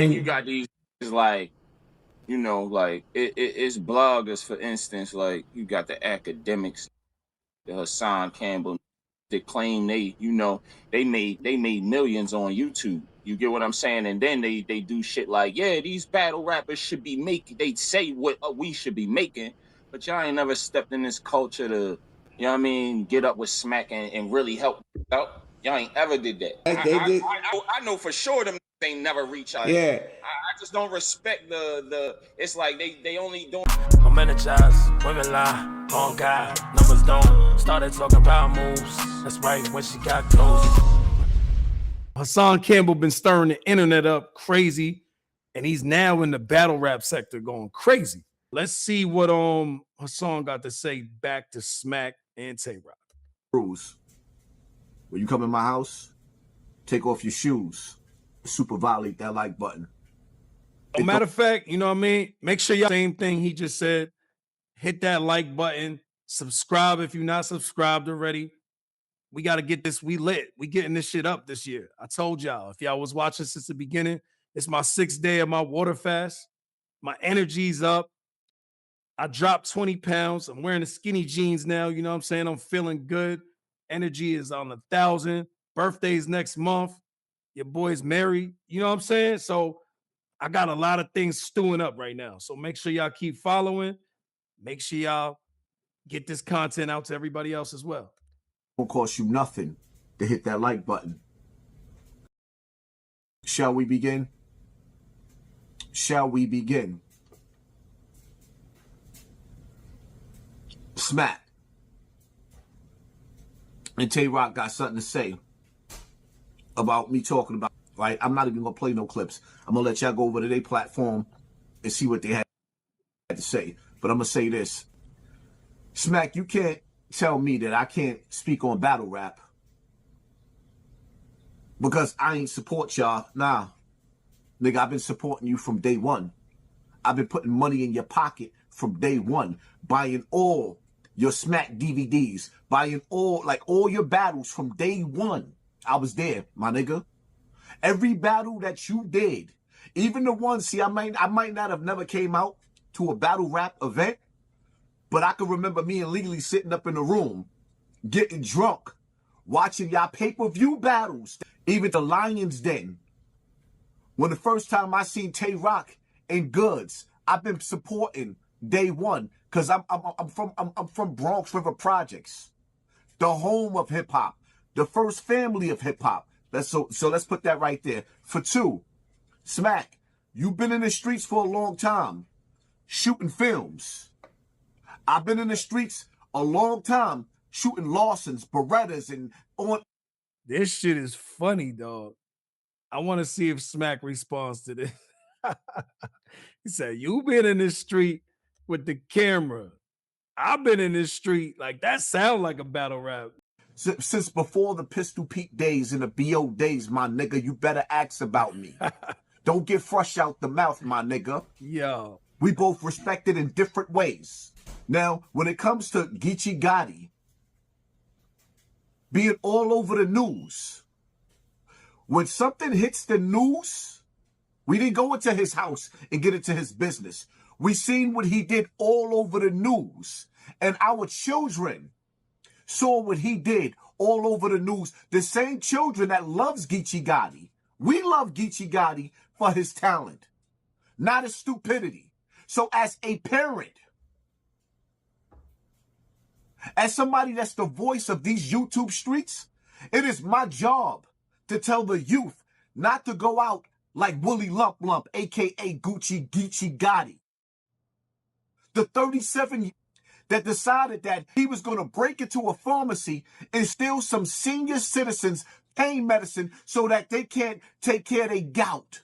And you got these like, you know, like it's bloggers, for instance, like you got the Akademiks, the Hassan Campbell, that claim they, you know, they made millions on YouTube. You get what I'm saying? And then they do shit like, yeah, these battle rappers should be making. They say what we should be making, but y'all ain't never stepped in this culture to, you know what I mean, get up with Smack and really help out. Y'all ain't ever did that. They did. I know for sure them ain't never reach out. Yeah. I just don't respect the. It's like they only doing. I'm energized, women lie, on God, numbers don't. Started talking power moves, that's right, when she got close. Hassan Campbell been stirring the internet up crazy, and he's now in the battle rap sector going crazy. Let's see what Hassan got to say back to Smack and Tay Roc. Rules. When you come in my house, take off your shoes. Super violate that like button. Matter of fact, you know what I mean? Make sure y'all same thing he just said. Hit that like button. Subscribe if you're not subscribed already. We got to get this. We lit. We getting this shit up this year. I told y'all, if y'all was watching since the beginning, it's my 6th day of my water fast. My energy's up. I dropped 20 pounds. I'm wearing the skinny jeans now. You know what I'm saying? I'm feeling good. Energy is on 1,000. Birthday's next month. Your boy's married. You know what I'm saying? So I got a lot of things stewing up right now. So make sure y'all keep following. Make sure y'all get this content out to everybody else as well. It won't cost you nothing to hit that like button. Shall we begin? Shall we begin? Smack and Tay Roc got something to say about me talking about, right? I'm not even gonna play no clips. I'm gonna let y'all go over to their platform and see what they had to say. But I'm gonna say this. Smack, you can't tell me that I can't speak on battle rap because I ain't support y'all. Nah, nigga, I've been supporting you from day one. I've been putting money in your pocket from day one, buying all your Smack DVDs, buying all your battles from day one. I was there, my nigga. Every battle that you did, even the ones, see, I might not have never came out to a battle rap event, but I can remember me and Legally sitting up in the room, getting drunk, watching y'all pay-per-view battles. Even the Lions Den. When the first time I seen Tay Roc and Goods, I've been supporting day one because I'm from Bronx River Projects, the home of hip hop, the first family of hip hop. So let's put that right there. For two, Smack, you've been in the streets for a long time, shooting films. I've been in the streets a long time, shooting Lawsons, Berettas, and on. This shit is funny, dog. I want to see if Smack responds to this. He said, "You been in this street with the camera. I've been in this street." Like, that sound like a battle rap. Since before the Pistol Pete days and the BO days, my nigga, you better ask about me. Don't get fresh out the mouth, my nigga. Yo. We both respected in different ways. Now, when it comes to Geechi Gotti being all over the news, when something hits the news, we didn't go into his house and get into his business. We seen what he did all over the news. And our children saw what he did all over the news. The same children that loves Geechi Gotti. We love Geechi Gotti for his talent, not his stupidity. So as a parent, as somebody that's the voice of these YouTube streets, it is my job to tell the youth not to go out like Willie Lump Lump, a.k.a. Geechi Gotti. The 37 that decided that he was going to break into a pharmacy and steal some senior citizens' pain medicine so that they can't take care of their gout.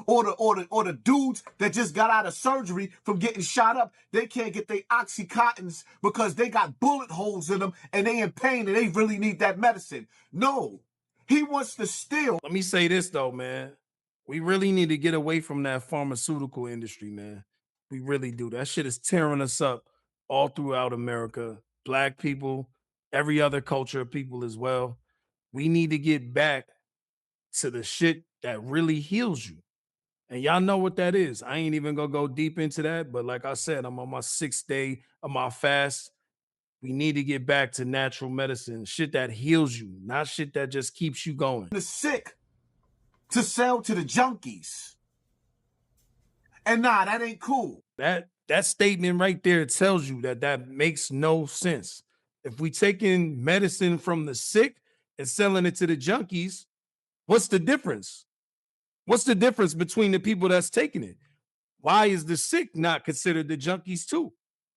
Or the dudes that just got out of surgery from getting shot up, they can't get their Oxycontins because they got bullet holes in them and they in pain and they really need that medicine. No, he wants to steal. Let me say this though, man. We really need to get away from that pharmaceutical industry, man. We really do. That shit is tearing us up all throughout America. Black people, every other culture of people as well. We need to get back to the shit that really heals you. And y'all know what that is. I ain't even gonna go deep into that, but like I said, I'm on my 6th day of my fast. We need to get back to natural medicine, shit that heals you, not shit that just keeps you going. The sick to sell to the junkies. And nah, that ain't cool. That statement right there tells you that that makes no sense. If we taking medicine from the sick and selling it to the junkies, what's the difference? What's the difference between the people that's taking it? Why is the sick not considered the junkies too?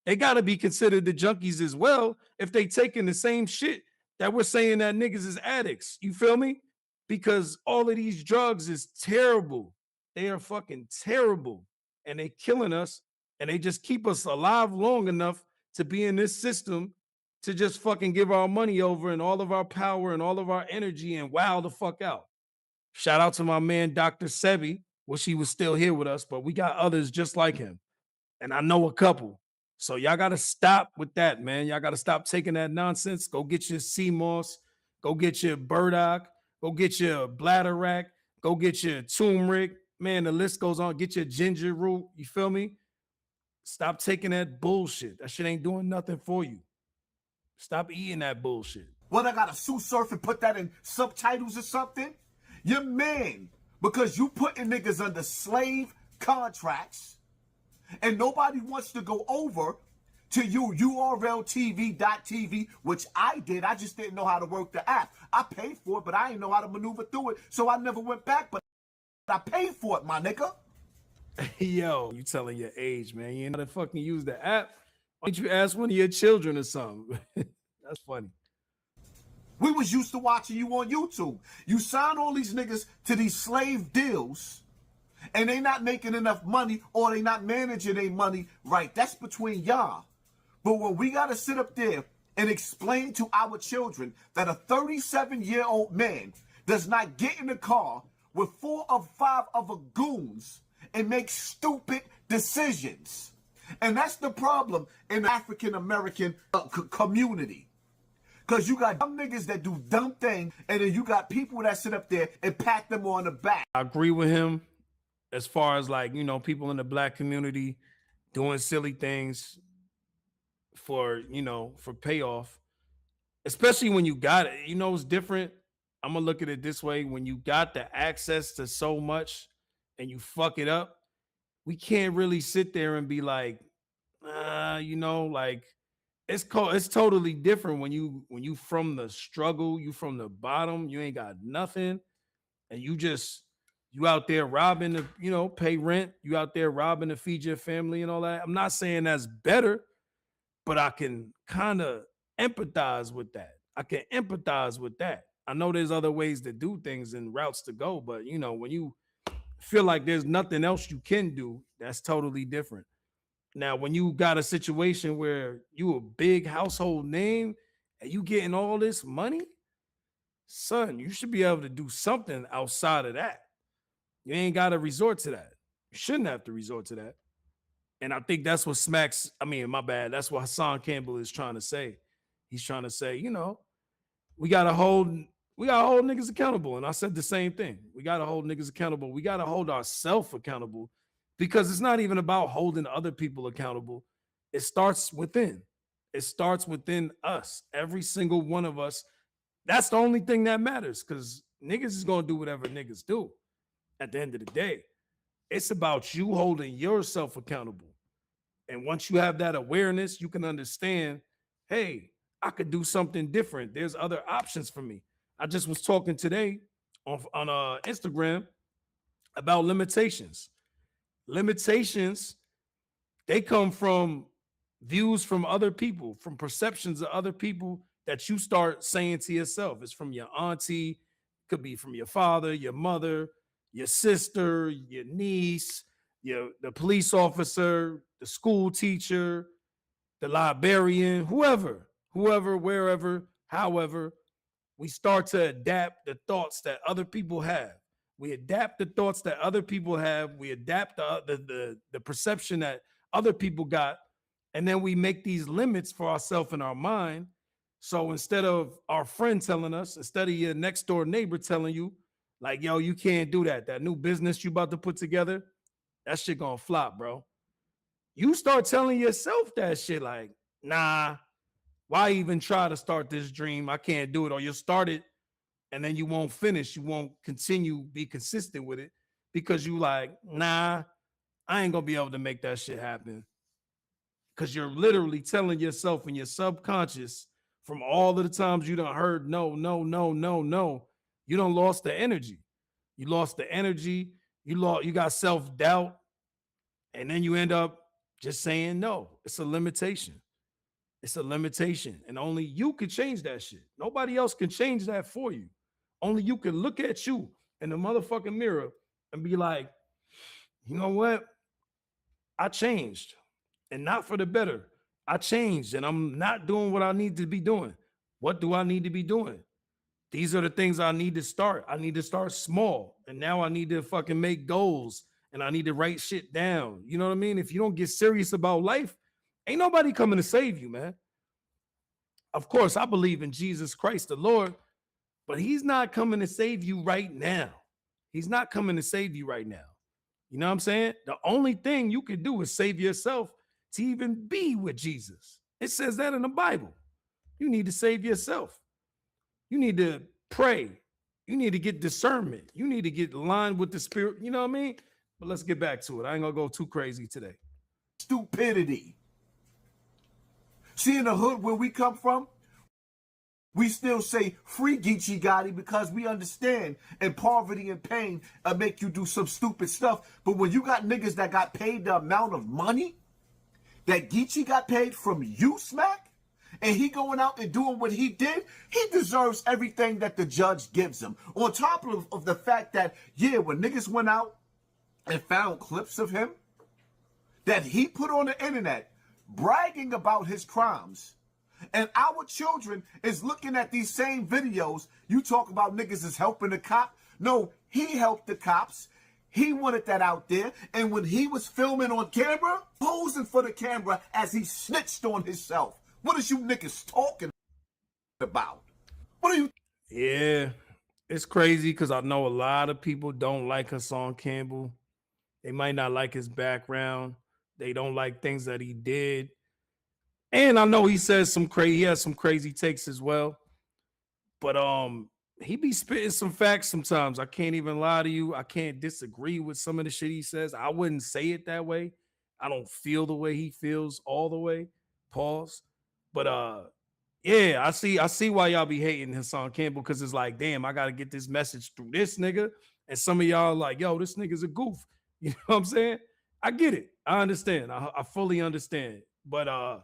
They got to be considered the junkies as well if they taking the same shit that we're saying that niggas is addicts. You feel me? Because all of these drugs is terrible. They are fucking terrible. And they killing us. And they just keep us alive long enough to be in this system to just fucking give our money over and all of our power and all of our energy and wow the fuck out. Shout out to my man, Dr. Sebi. Wish he was still here with us, but we got others just like him. And I know a couple. So y'all got to stop with that, man. Y'all got to stop taking that nonsense. Go get your sea moss. Go get your burdock. Go get your bladderwrack. Go get your turmeric. Man, the list goes on. Get your ginger root. You feel me? Stop taking that bullshit. That shit ain't doing nothing for you. Stop eating that bullshit. What, I got to sue surf and put that in subtitles or something? You're man, because you putting niggas under slave contracts and nobody wants to go over to you, URL which I did. I just didn't know how to work the app. I paid for it, but I didn't know how to maneuver through it, so I never went back, but I paid for it, my nigga. Yo, you telling your age, man. You know how to fucking use the app. Why don't you ask one of your children or something? That's funny. We was used to watching you on YouTube. You sign all these niggas to these slave deals, and they not making enough money or they not managing their money right. That's between y'all. But when we got to sit up there and explain to our children that a 37-year-old man does not get in the car with 4 or 5 other goons and make stupid decisions. And that's the problem in the African-American community. Because you got dumb niggas that do dumb things, and then you got people that sit up there and pat them on the back. I agree with him as far as like, you know, people in the black community doing silly things for, you know, for payoff, especially when you got it. You know, it's different. I'm going to look at it this way. When you got the access to so much and you fuck it up, we can't really sit there and be like, you know, like, it's totally different when you from the struggle, you from the bottom, you ain't got nothing, and you out there robbing to, you know, pay rent, you out there robbing to feed your family and all that. I'm not saying that's better, but I can kind of empathize with that. I know there's other ways to do things and routes to go, but you know, when you feel like there's nothing else you can do, that's totally different. Now, when you got a situation where you a big household name and you getting all this money, son, you should be able to do something outside of that. You ain't got to resort to that. You shouldn't have to resort to that. And I think that's what that's what Hassan Campbell is trying to say. He's trying to say, you know, we gotta hold niggas accountable. And I said the same thing. We gotta hold niggas accountable. We gotta hold ourselves accountable. Because it's not even about holding other people accountable. It starts within. It starts within us. Every single one of us. That's the only thing that matters, because niggas is going to do whatever niggas do at the end of the day. It's about you holding yourself accountable. And once you have that awareness, you can understand, hey, I could do something different. There's other options for me. I just was talking today on Instagram about limitations. Limitations, they come from views from other people, from perceptions of other people that you start saying to yourself. It's from your auntie, could be from your father, your mother, your sister, your niece, the police officer, the school teacher, the librarian, whoever, wherever, however, we start to adapt the thoughts that other people have. We adapt the thoughts that other people have. We adapt the perception that other people got. And then we make these limits for ourselves in our mind. So instead of our friend telling us, instead of your next door neighbor telling you, Like, yo, you can't do that. That new business you about to put together, that shit gonna flop, bro. You start telling yourself that shit, like, nah, why even try to start this dream? I can't do it. Or you'll start it and then you won't finish. You won't continue, be consistent with it because you like, nah, I ain't gonna be able to make that shit happen. Because you're literally telling yourself in your subconscious from all of the times you done heard no, no, no, no, no, you done lost the energy. You lost the energy. You got self-doubt. And then you end up just saying no. It's a limitation. It's a limitation. And only you can change that shit. Nobody else can change that for you. Only you can look at you in the motherfucking mirror and be like, you know what? I changed. And not for the better. I changed and I'm not doing what I need to be doing. What do I need to be doing? These are the things I need to start. I need to start small. And now I need to fucking make goals and I need to write shit down. You know what I mean? If you don't get serious about life, ain't nobody coming to save you, man. Of course, I believe in Jesus Christ, the Lord, but he's not coming to save you right now. He's not coming to save you right now. You know what I'm saying? The only thing you can do is save yourself to even be with Jesus. It says that in the Bible. You need to save yourself. You need to pray. You need to get discernment. You need to get aligned with the spirit. You know what I mean? But let's get back to it. I ain't gonna go too crazy today. Stupidity. See, in the hood where we come from, we still say free Geechi Gotti because we understand in poverty and pain make you do some stupid stuff. But when you got niggas that got paid the amount of money that Geechi got paid from you, Smack, and he going out and doing what he did, he deserves everything that the judge gives him. On top of the fact that, yeah, when niggas went out and found clips of him that he put on the internet bragging about his crimes, and our children is looking at these same videos, you talk about niggas is helping the cop. No, he helped the cops. He wanted that out there. And when he was filming on camera, posing for the camera as he snitched on himself. What is you niggas talking about? What are you? Yeah, it's crazy because I know a lot of people don't like Hassan Campbell. They might not like his background. They don't like things that he did. And I know he says he has some crazy takes as well. But he be spitting some facts sometimes. I can't even lie to you. I can't disagree with some of the shit he says. I wouldn't say it that way. I don't feel the way he feels all the way. Pause. But yeah, I see why y'all be hating Hassan Campbell, because it's like, damn, I gotta get this message through this nigga. And some of y'all like, yo, this nigga's a goof. You know what I'm saying? I get it. I understand. I fully understand. But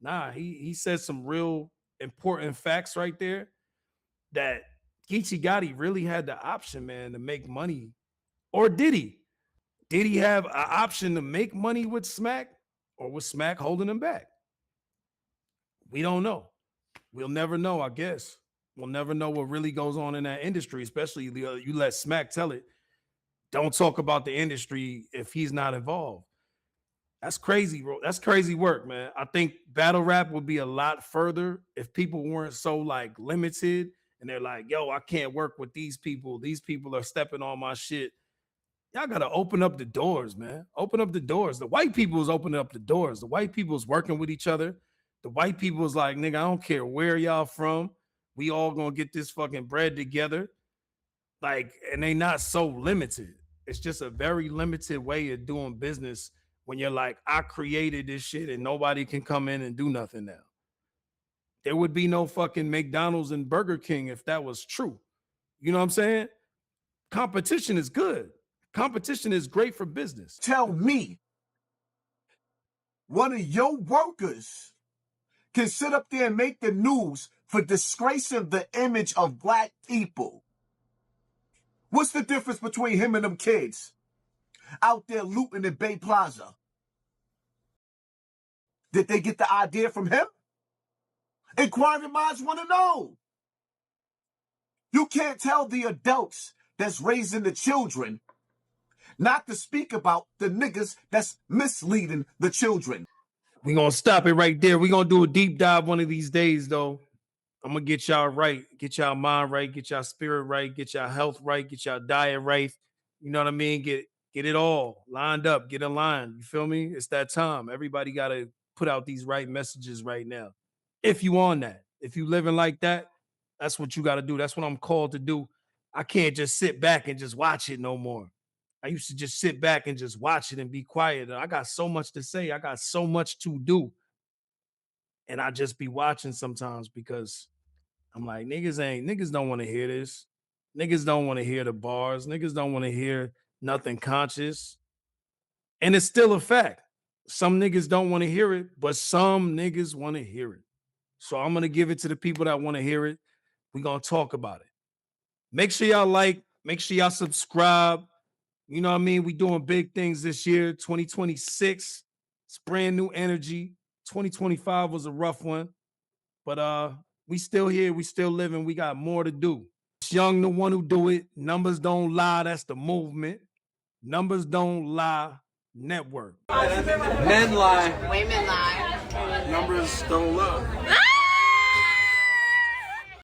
nah, he said some real important facts right there that Geechi Gotti really had the option, man, to make money. Or did he? Did he have an option to make money with Smack, or was Smack holding him back? We don't know. We'll never know, I guess. We'll never know what really goes on in that industry, especially you let Smack tell it. Don't talk about the industry if he's not involved. That's crazy, bro. That's crazy work, man. I think battle rap would be a lot further if people weren't so like limited and they're like, yo, I can't work with these people. These people are stepping on my shit. Y'all got to open up the doors, man. Open up the doors. The white people is opening up the doors. The white people is working with each other. The white people is like, nigga, I don't care where y'all from. We all gonna get this fucking bread together. Like, and they not so limited. It's just a very limited way of doing business when you're like, I created this shit and nobody can come in and do nothing now. There would be no fucking McDonald's and Burger King if that was true. You know what I'm saying? Competition is good. Competition is great for business. Tell me one of your workers can sit up there and make the news for disgracing the image of black people. What's the difference between him and them kids out there looting in Bay Plaza? Did they get the idea from him? Inquiring minds want to know. You can't tell the adults that's raising the children not to speak about the niggas that's misleading the children. We're going to stop it right there. We're going to do a deep dive one of these days, though. I'm gonna get y'all right, get y'all mind right, get y'all spirit right, get y'all health right, get y'all diet right. You know what I mean? Get it all lined up, get in line. You feel me? It's that time. Everybody gotta put out these right messages right now. If you on that, if you living like that, that's what you gotta do. That's what I'm called to do. I can't just sit back and just watch it no more. I used to just sit back and just watch it and be quiet. I got so much to say. I got so much to do. And I just be watching sometimes because I'm like, niggas don't want to hear this. Niggas don't want to hear the bars. Niggas don't want to hear nothing conscious. And it's still a fact. Some niggas don't want to hear it, but some niggas want to hear it. So I'm going to give it to the people that want to hear it. We're going to talk about it. Make sure y'all like, make sure y'all subscribe. You know what I mean? We doing big things this year, 2026. It's brand new energy. 2025 was a rough one. But we still here, we still living, we got more to do. It's Young, the one who do it. Numbers don't lie, that's the movement. Numbers don't lie, network. Men lie. Women lie. Numbers don't lie.